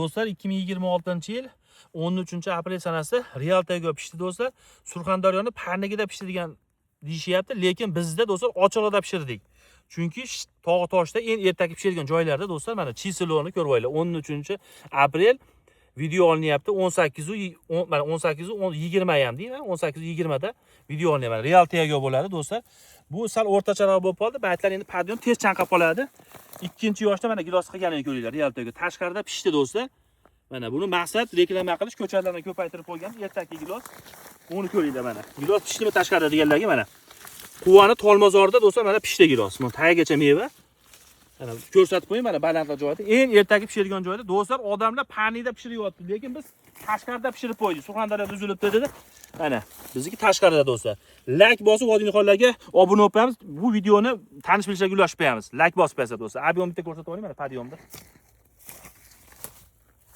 Do'stlar 2026-yil 13-aprel sanasi Realtaga pishdi do'stlar. Surxondaryoni Parnigida pishdi degan deyishyapti, lekin bizda do'stlar Ochiqda pishirdik. Chunki tog' toshda eng ertaga pishirgan joylarda do'stlar mana chiseloni ko'rib olaylar. 13-aprel video olinyapti. 18-20 ham deyman. 18-20 da video olinyapti. Realtaga bo'ladi do'stlar. Bu sal o'rtacharoq bo'lib qoldi. Baytlar endi podyon tez chanqab qoladi. Ikkinchi yoshda mana gilos qilganini ko'ringlar. Realtaga tashqarida pishdi do'stlar. Mana buni maqsad reklama qilish, ko'chalarni ko'paytirib qo'ygan ertaga gilos. Uni ko'ringlar mana. Gilos pishdimi tashqarida deganlarga mana. Quvani Tolmazorda do'stlar mana pishdi gilos. Mana tagigacha meva. Mana ko'rsatib qo'ying mana balandlar joyida. Eng ertaga pishirgan joyda do'stlar odamlar panida pishiryapti, lekin biz tashqarida pishirib qo'ydik. Surxondaryoda uzilibdi dedi. Mana bizniki tashqarida do'stlar. Like bosib vodiyxonlarga obuna bo'lamiz. Bu videoni tanish bilishlarga ulashib qo'yamiz. Like bosib qo'yasiz do'stlar. Ob'yomni bitta ko'rsatib qo'ying mana podiyomda.